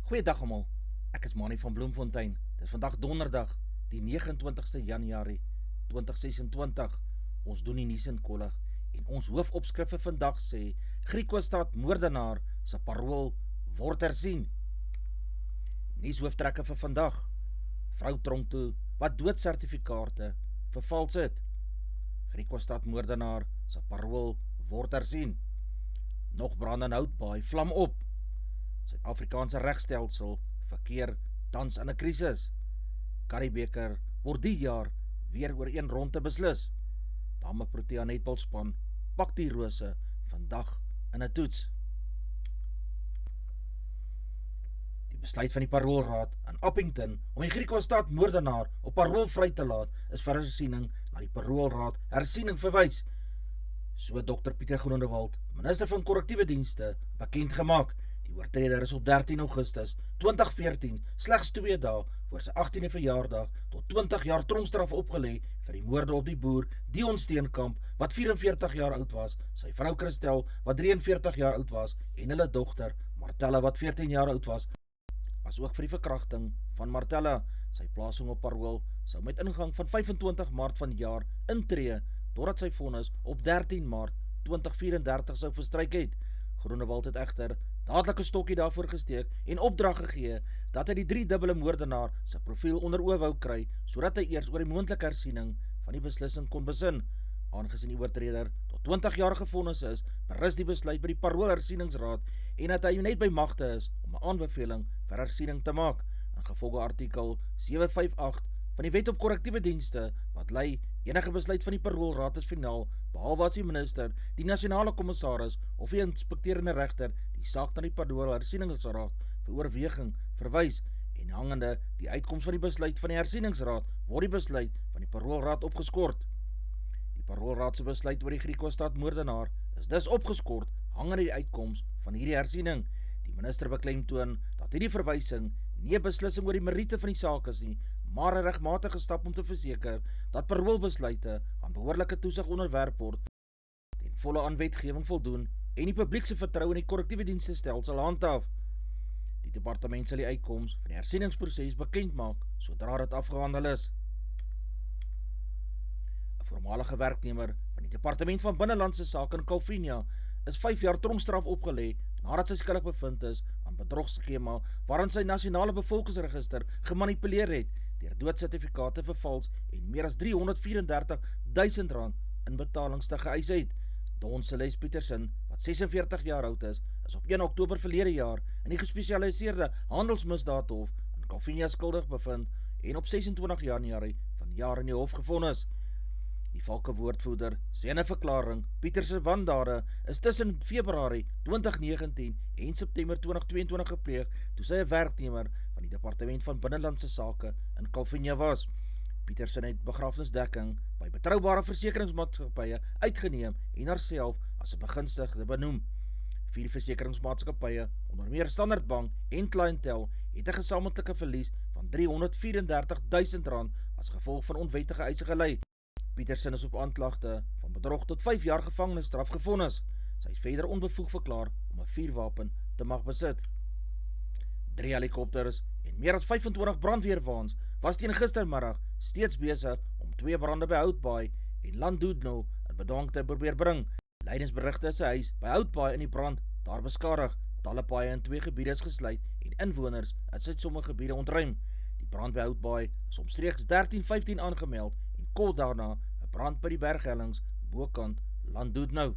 Goeiedag almal, ek is Manie van Bloemfontein. Dit is vandag donderdag, die 29ste Januarie 2026. Ons doen die nuus in kollig en ons hoofopskrif vir vandag sê Griekostad moordenaar se parool word hersien. Nuushooftrekke vir vandag: vrou tronk toe wat doodsertifikate vervals het. Griekostad moordenaar se parool word hersien. Nog brand in Houtbaai vlam op. Suid-Afrikaanse regstelsel verkeer tans in 'n krisis. Curriebeeker word die jaar weer oor een ronde beslis. Dame Protea netbalspan pak die rose vandag in 'n toets. Die besluit van die paroolraad in Appington om die Griekostad moordenaar op parool vry te laat is vir hersiening na die paroolraad hersiening verwys. So Dr. Pieter Groenewald, minister van korrektiewe dienste, bekend gemaak. Die oortreder is op 13 Augustus 2014 slegs 2 dae voor sy 18de verjaardag tot 20 jaar tronkstraf opgelê vir die moorde op die boer Dion Steenkamp wat 44 jaar oud was, sy vrou Christel wat 43 jaar oud was en hulle dogter Martella wat 14 jaar oud was, as ook vir die verkrachting van Martella. Sy plasing op parool sou met ingang van 25 Maart van die jaar intree totdat sy vonnis op 13 Maart 2034 sou verstryk het. Groenewald het egter dadelik 'n stokkie daarvoor gesteek en opdrag gegee dat hy die 3-dubbele moordenaar sy profiel onder oë wou kry, sodat hy eers oor die moontlike hersiening van die beslissing kon besin. Aangesien die oortreder tot 20 jaar gevonnis is, berus die besluit by die paroolhersieningsraad en dat hy net by magte is om 'n aanbeveling vir hersiening te maak. Ingevolge artikel 758 van die Wet op Korrektiewe Dienste, wat lei enige besluit van die paroolraad is finaal, behalwe as die minister, die nasionale kommissaris of die inspekterende regter die saak na die paroolhersieningsraad vir oorweging verwys en hangende die uitkoms van die besluit van die hersieningsraad word die besluit van die paroolraad opgeskort. Die paroolraad se besluit oor die Griekostad moordenaar is dus opgeskort hangende die uitkoms van hierdie hersiening. Die minister beklemtoon dat hierdie verwysing nie 'n beslissing oor die meriete van die saak is nie, maar 'n regmatige stap om te verseker dat paroolbesluite aan behoorlike toesig onderwerp word, ten volle aan wetgewing voldoen en die publiek se vertroue in die korrektiewe dienstestelsel handhaaf. Die departement sal die uitkoms van die hersieningsproses bekend maak sodra dit afgehandel is. 'n Voormalige werknemer van die Departement van Binnelandse Sake in Calvinia is 5 jaar tronkstraf opgelê nadat sy skuldig bevind is aan bedrogskema waarin sy nasionale bevolkingsregister gemanipuleer het deur doodsertifikate vervals en meer as R334.000 in betalings te geëis het. Don Celeste Petersen, wat 46 jaar oud is 1 Oktober verlede jaar in die gespesialiseerde handelsmisdaadhof in Calvinia skuldig bevind en op 26 Januarie vanjaar in die hof gevonnis. Die valke-woordvoerder sê in 'n verklaring, Petersen wandade is tussen Februarie 2019 en September 2022 gepleeg toe sy 'n werknemer van die Departement van Binnelandse Sake in Calvinia was. Petersen het begrafnisdekking by betroubare versekeringsmaatskappye uitgeneem en haarself as 'n begunstigde benoem. 4 versekeringsmaatskappye, onder meer Standard Bank en Clientele, het 'n gesamentlike verlies van R334.000 as gevolg van onwettige eise gelei. Petersen is op aanklagte van bedrog tot 5 jaar gevangenisstraf gevonnis. Sy is verder onbevoeg verklaar om 'n vuurwapen te mag besit. 3 helikopters en meer as 25 brandweerwaans was teen gistermiddag steeds besig om 2 brande by Houtbaai en Llandudno in bedwang te probeer bring. Leidingsberigte is 'n huis by Houtbaai in die brand daar beskadig. Talle paaie in 2 gebiede is gesluit en inwoners is uit sommige gebiede ontruim. Die brand by Houtbaai is omstreeks 13:15 aangemeld en kort daarna 'n brand by die berghellings bokant Llandudno.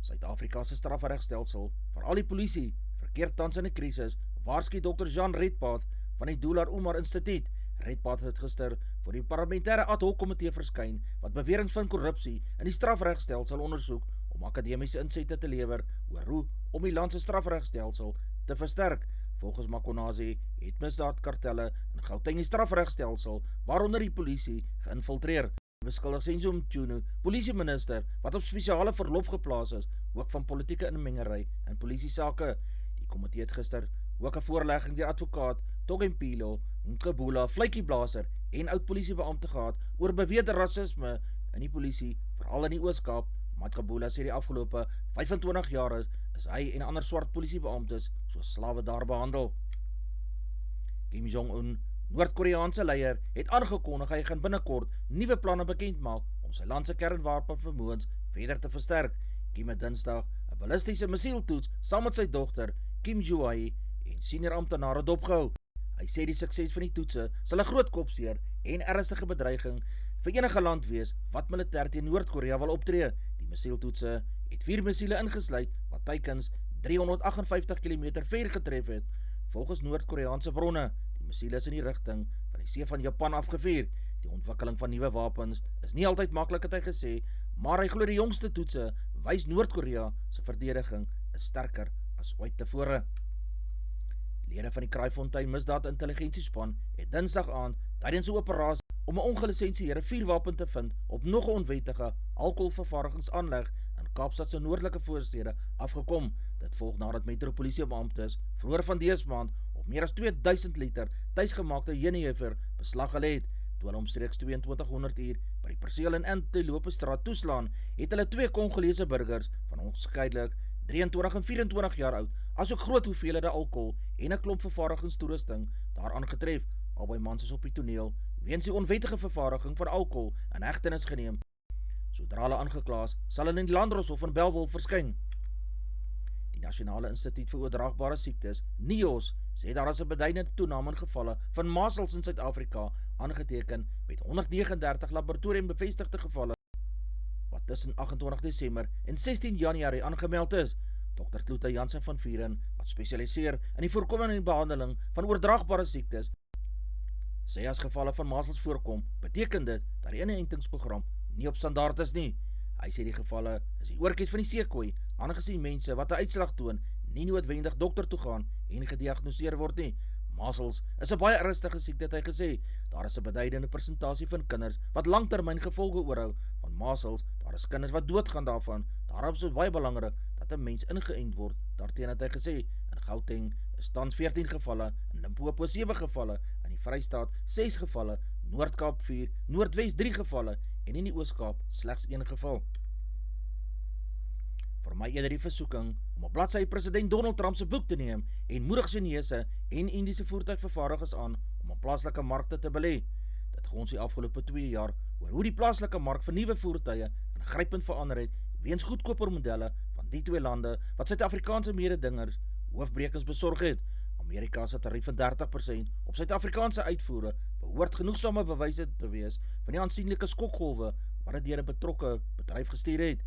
Suid-Afrika se strafregstelsel, veral die polisie, verkeer tans in 'n krisis, waarsku Dr. Jean Redpath van die Dullar Umar Instituut. Redpath het gister voor die parlementêre ad hoc komitee verskyn wat beweringe van korrupsie in die strafregstelsel ondersoek om akademiese insette te lewer oor hoe om die land se strafregstelsel te versterk. Volgens Makonazi het misdaadkartelle in Gauteng die strafregstelsel, waaronder die polisie, geïnfiltreer. Beskuldig Senzo Mchunu, polisieminister, wat op spesiale verlof geplaas is, ook van politieke inmengery in polisiesake. Die komitee het gister ook 'n voorlegging deur advokaat Togempilo Nkebula, vletjieblaser en oud-polisiebeampte gehad oor beweerde rasisme in die polisie, veral in die Oos-Kaap. Nkebula sê die afgelope 25 jaar is hy en ander swart polisiebeamptes soos slawe daar behandel. Kim Jong-un, Noord-Koreaanse leier, het aangekondig hy gaan binnekort nuwe planne bekend maak om sy land se kernwapenvermoëns verder te versterk. Kim het Dinsdag 'n ballistiese missieltoets saam met sy dogter Kim Joo-hye en senior amptenare dopgehou. Hy sê die sukses van die toetse sal 'n groot kopseer en ernstige bedreiging vir enige land wees wat militêr teen Noord-Korea wil optree. Die missieltoetse het 4 missiele ingesluit wat teikens 358 km ver getref het. Volgens Noord-Koreaanse bronne, die missiele is in die rigting van die see van Japan afgevuur. Die ontwikkeling van nuwe wapens is nie altyd maklik, het hy gesê, maar hy glo die jongste toetse wys Noord-Korea se verdediging is sterker as ooit tevore. Lede van die Kraaifontein misdaad-intelligensiespan het Dinsdag aand tydens 'n operasie om 'n ongelisensieerde vuurwapen te vind op nog 'n onwettige alkoholvervaardigingsaanleg in Kaapstad se noordelike voorstede afgekom. Dit volg nadat metropolisiebeamptes vroeër van dese maand op meer as 2000 liter tuisgemaakte jenever beslag gelê het. Toe hulle omstreeks 2200 uur by die perseel in Antelope Straat toeslaan, het hulle 2 Kongolese burgers van onskeidelik 23 en 24 jaar oud, asook groot hoeveelhede alkohol en 'n klomp vervaardigingstoerusting daar aangetref. Albei mans is op die toneel weens die onwettige vervaardiging van alkohol in hegtenis geneem. Sodra hulle aangekla is, sal hulle in die Landdroshof in Bellville verskyn. Die Nasionale Instituut vir Oordraagbare Siektes, NIOS, sê daar is 'n beduidende toename in gevalle van masels in Suid-Afrika aangeteken met 139 laboratoriumbevestigde gevalle wat tussen 28 Desember en 16 Januarie aangemeld is. Dr. Kloete Jansen van Vuren, wat spesialiseer in die voorkoming en behandeling van oordraagbare siektes, sê as gevalle van masels voorkom, beteken dit dat die inentingsprogram nie op standaard is nie. Hy sê die gevalle is die oorkies van die seekoei, aangesien mense wat 'n uitslag toon nie noodwendig dokter toe gaan en gediagnoseer word nie. Masels is 'n baie ernstige siekte, het hy gesê. Daar is 'n beduidende persentasie van kinders wat langtermyn gevolge oorhou van masels. Daar is kinders wat doodgaan daarvan. Daarom is dit baie belangrik dat 'n mens ingeënt word. Daarteen het hy gesê, in Gauteng is tans 14 gevalle, in Limpopo 7 gevalle, in die Vrystaat 6 gevalle, Noord-Kaap 4, Noordwes 3 gevalle en in die Oos-Kaap slegs 1 geval. Vermy eerder die versoeking om op bladsy president Donald Trump se boek te neem en moedig Chinese en Indiese voertuigvervaardigers aan om op plaaslike markte te belê. Dit gaan ons die afgelope 2 jaar oor hoe die plaaslike mark vir nuwe voertuie ingrypend verander het weens goedkoper modelle van die 2 lande wat Suid-Afrikaanse mededingers hoofbrekens besorg het. Amerika se tarief van 30% op Suid-Afrikaanse uitvoere behoort genoegsame bewyse te wees van die aansienlike skokgolwe wat dit deur 'n betrokke bedryf gestuur het.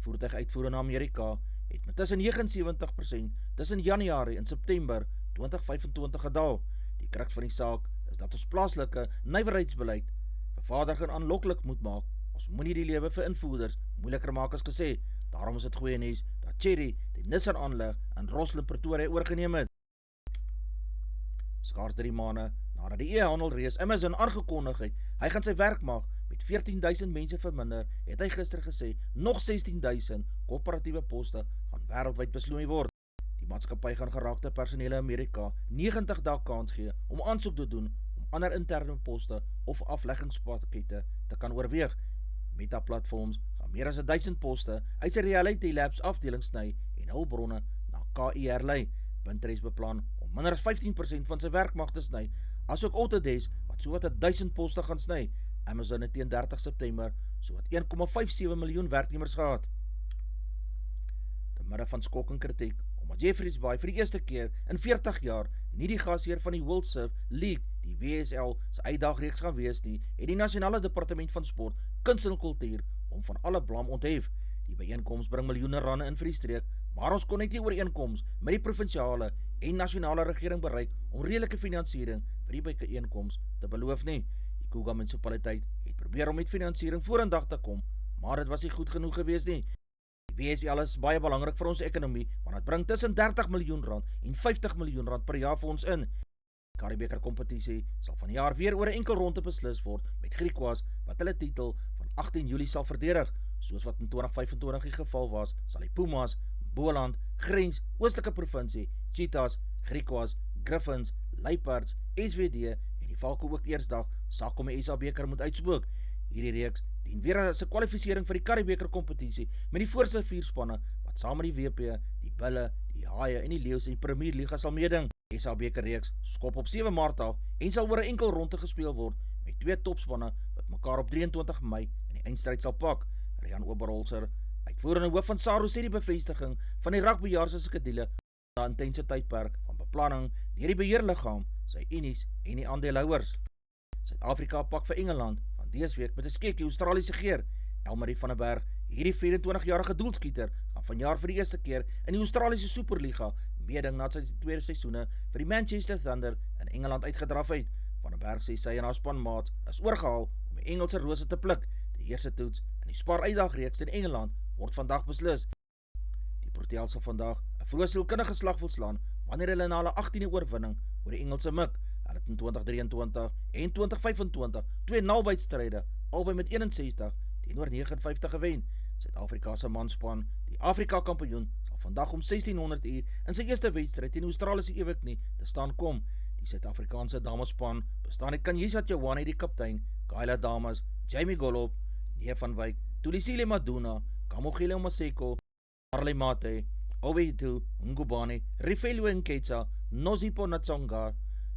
Voertuiguitvoere na Amerika het met tussen 79% tussen Januarie en September 2025 gedaal. Die kruks van die saak is dat ons plaaslike nywerheidsbeleid vervaardiging aanloklik moet maak. Ons moenie die lewe vir invoerders moeiliker maak as gesê. Daarom is dit goeie nuus dat Chery die Nissan aanleg in Rosslyn Pretoria oorgeneem het. Skaars 3 maande nadat die e-handelreus Amazon aangekondig het, hy gaan sy werk maak met 14.000 mense verminder, het hy gister gesê, nog 16.000 koöperatiewe poste gaan wêreldwyd besloei word. Die maatskappy gaan geraakte personele in Amerika 90 dae kans gee om aansoek te doen om ander interne poste of afleggingspakkette te kan oorweeg. Meta-platforms gaan meer as 1000 poste uit sy Reality Labs afdeling sny en hulpbronne na KIR lei. Pinterest beplan om minder as 15% van sy werkmag te sny, asook Autodesk wat sowat 1000 poste gaan sny. Amazon het teen 30 September sowat 1,57 miljoen werknemers gehad. Te midde van skok en kritiek, omdat Jeffreys Bay vir die eerste keer in 40 jaar nie die gasheer van die World Surf League, die WSL, se uitdagreeks gaan wees nie, het die Nasionale Departement van Sport, Kuns en Kultuur om van alle blame onthef. Die byeenkoms bring miljoene rande in vir die streek, maar ons kon net nie ooreenkoms met die provinsiale en nasionale regering bereik om redelike finansiering vir die byeenkoms te beloof nie. Die Kruger munisipaliteit het probeer om met finansiering vorendag te kom, maar dit was nie goed genoeg gewees nie. Die WSL is baie belangrik vir ons ekonomie, want het bring tussen 30 miljoen rand en 50 miljoen rand per jaar vir ons in. Die Karibeker kompetisie sal vanjaar weer oor 'n enkel ronde beslis word met Griquas wat hulle titel van 18 Julie sal verdedig. Soos wat in 2025 die geval was, sal die Pumas, Boland, Grens, Oostelike Provinsie, Cheetahs, Griquas, Griffins, Luiperds, SWD en die Valke ook eersdag sak om die SA beker moet uitspook. Hierdie reeks dien weer as 'n kwalifisering vir die Karibeker kompetisie met die voorste 4 spanne wat wat saam met die WP, die Bulle, die Haie en die Leeu's in die Premier Liga sal meeding. Die SA bekerreeks skop op 7 Maart af en sal oor 'n enkel ronde gespeel word met 2 topspanne wat mekaar op 23 Mei in die eindstryd sal pak. Rian Oberholzer, uitvoerende hoof van SARU, sê die bevestiging van die rugbyjaar se skedule na 'n intense tydperk van beplanning deur die beheerliggaam, sy unies en die aandeelhouers. Suid-Afrika pak vir Engeland van dese week met 'n skepjie Australiese geer. Elmarie van der Berg, hierdie 24-jarige doelskieter, gaan vanjaar vir die eerste keer in die Australiese Superliga meeding na sy tweede seisoene vir die Manchester Thunder in Engeland uitgedraf het. Van der Berg sê sy en haar spanmaat is oorgehaal om die Engelse rose te pluk. Die eerste toets in die Spar uitdagreeks in Engeland word vandag beslis. Die Proteas sal vandag 'n vroeë sielkundige slag volslaan wanneer hulle na hulle 18de oorwinning oor die Engelse Mik. Hulle het in 2023 en 2025 twee nabytstryde, albei met 61 teenoor 59 gewen. Suid-Afrika se manspan, die Afrika kampioen, sal vandag om 1600 uur in sy eerste wedstryd teen Australiese Eweknie te staan kom. Die Suid-Afrikaanse damespan bestaan uit Kanyisa Tshawane, die kaptein, Kayla Damas, Jamie Golop, Nee van Wyk, Tulisile Maduna, Kamogile Maseko, Marley Mate, Obetu Ngubane, Rifelu Nketsa, Nozipo Natsonga,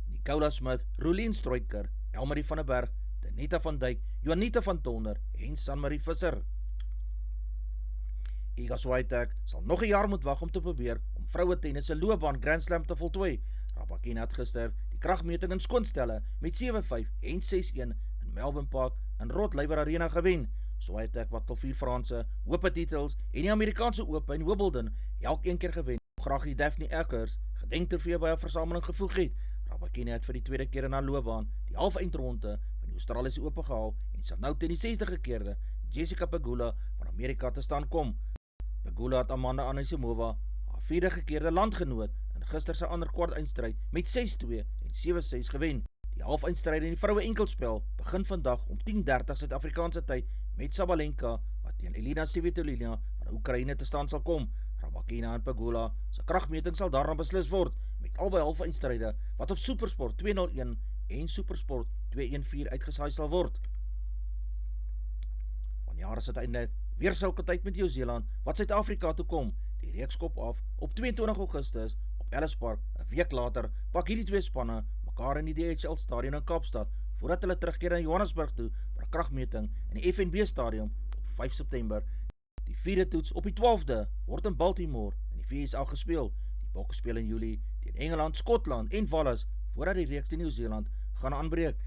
Nicola Smith, Rolien Stroiker, Elmarie van der Berg, Denita van Dijk, Juanita van Tonder en Sanmarie Visser. Iga Swiatek sal nog 'n jaar moet wag om te probeer om vroue tennis se loopbaan Grand Slam te voltooi. Rybakina het gister die kragmeting in skoonstelle met 7-5 en 6-1 in Melbourne Park in Rod Laver Arena gewen. Swiatek wat al 4 Franse Ope titels en die Amerikaanse Ope in Wimbledon elkeen keer gewen, graag die Daphne Eckers gedenktrofee by 'n versameling gevoeg het. Rybakina het vir die tweede keer in haar loopbaan die halfeindronde van die Australiese Ope gehaal en sal nou teen die 60 gekeerde Jessica Pegula van Amerika te staan kom. Pegula het Amanda Anisimova, haar 4de gekeerde landgenoot, in gister se ander kwart eindstryd met 6-2 en 7-6 gewen. Die halfeindstryde in die vroue enkelspel begin vandag om 10:30 Suid-Afrikaanse tyd met Sabalenka wat teen Elina Svitolina van Oekraïne te staan sal kom. Rybakina en Pegula se kragmeting sal daarna beslis word met albei halfeindstryde wat op Supersport 201 en Supersport 214 uitgesaai sal word. Vanjaar is dit eintlik weer sulke tyd met Nieu-Seeland wat Suid-Afrika toe kom. Die reeks skop af op 22 Augustus op Ellis Park. 'n week later pak hierdie twee spanne mekaar in die DHL stadion in Kaapstad voordat hulle terugkeer na Johannesburg toe vir 'n kragmeting in die FNB stadion op 5 September. Die 4de toets op die 12de word in Baltimore in die VSA gespeel. Die Bokke speel in Julie teen Engeland, Skotland en Wallis voordat die reeks teen Nieu-Seeland gaan aanbreek.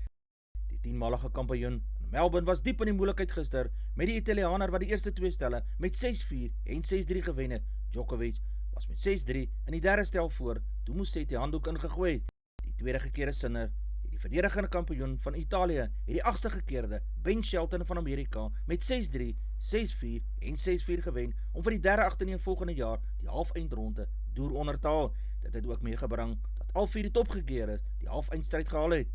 Die 10-malige kampioen in Melbourne was diep in die moeilikheid gister met die Italianer wat die eerste twee stelle met 6-4 en 6-3 gewen het. Djokovic was met 6-3 in die derde stel voor, toe moes hy die handdoek ingegooi het. Die tweede gekeerde sinner het die verdedigende kampioen van Italië het die 8ste gekeerde Ben Shelton van Amerika met 6-3, 6-4 en 6-4 gewen om vir die derde agtereenvolgende jaar die halfeindronde deur onder te haal. Dit het ook meegebring dat al 4 die topgekeerdes die halfeindstryd gehaal het.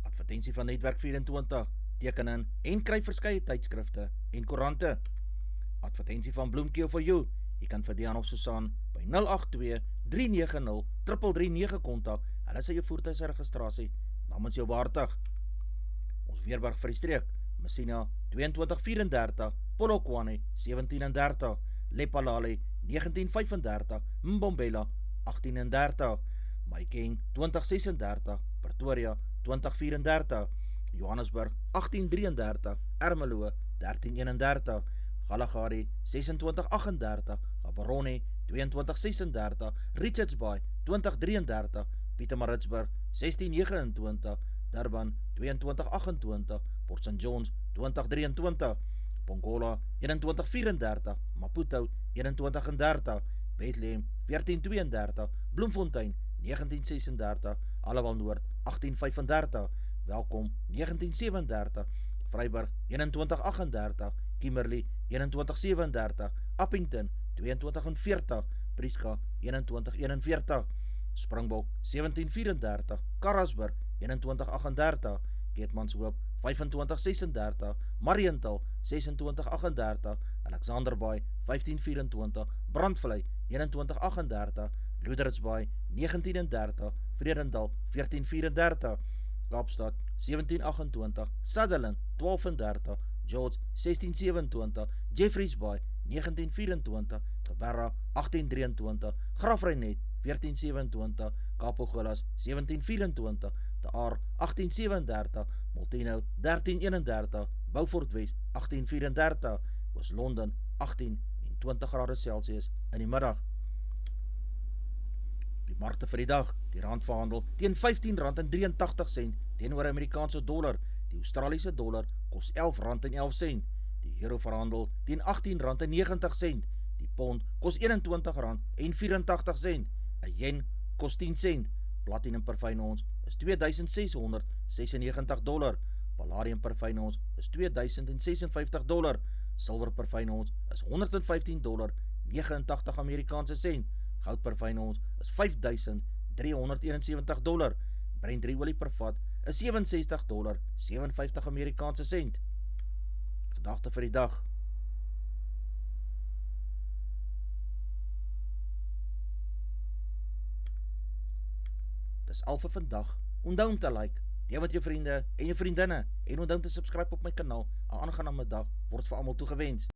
Advertensie van Netwerk 24, teken in en kry verskeie tydskrifte en koerante. Advertensie van Bloemkeel for You. Jy kan vir Dian of Susan by 082-390-3339 kontak. Hulle sal jou voertuigregistrasie namens jou behartig. Ons Weerberg vir die streek, Messina 2234, Polokwane 1730, Lepalale 1935, Mbombela 1830, Mahikeng 2036, Pretoria 2034, Johannesburg 1833, Ermelo 1331, Galagadi 2638, Gaborone 2236, Richards Bay 2033, Pietermaritzburg 1629, Durban 2228, Port St Johns 2023, Pongola 2134, Maputo 2130, Bethlehem 1432, Bloemfontein 1936, Allewal Noord 1835, Welkom 1937, Vryburg 2138, Kimberley 2137, Appington 2240, Prieska 2141, Springbok 1734, Karasburg 2138, Keetmanshoop 2536, Mariental 2638, Alexanderbaai 1524, Brandvlei 2138, Loedertsbaai 1930, Vredendal 1434, Kaapstad 1728, Sutherland 1230, George 1627, Jeffreys Bay 1924, Berra 1823, Graaff-Reinet 1427, Kaap-Agulhas 1724, De Aar 1837, Molteno 1331, Beaufort Wes 1834, Oos-London 18 en 20 grade Celsius in die middag. Die markte vir die dag, die rand verhandel teen R15.83 teenoor Amerikaanse dollar, die Australiese dollar kos R11.11, die euro verhandel teen R18.90, die pond kos R21.84, 'n yen kos 10 sent, platinum per fyn ons is $2,696, palladium per fyn ons is $2,056, silwer per fyn ons is $115.89 Amerikaanse sent, goud per fyn ons is $5,371, Brent olie per vat is $67.57 Amerikaanse sent. Gedagte vir die dag. Dis al vir vandag. Onthou om te like, deel met jou vriende en jou vriendinne en onthou om te subscribe op my kanaal. 'n aangename dag word vir almal toegewens.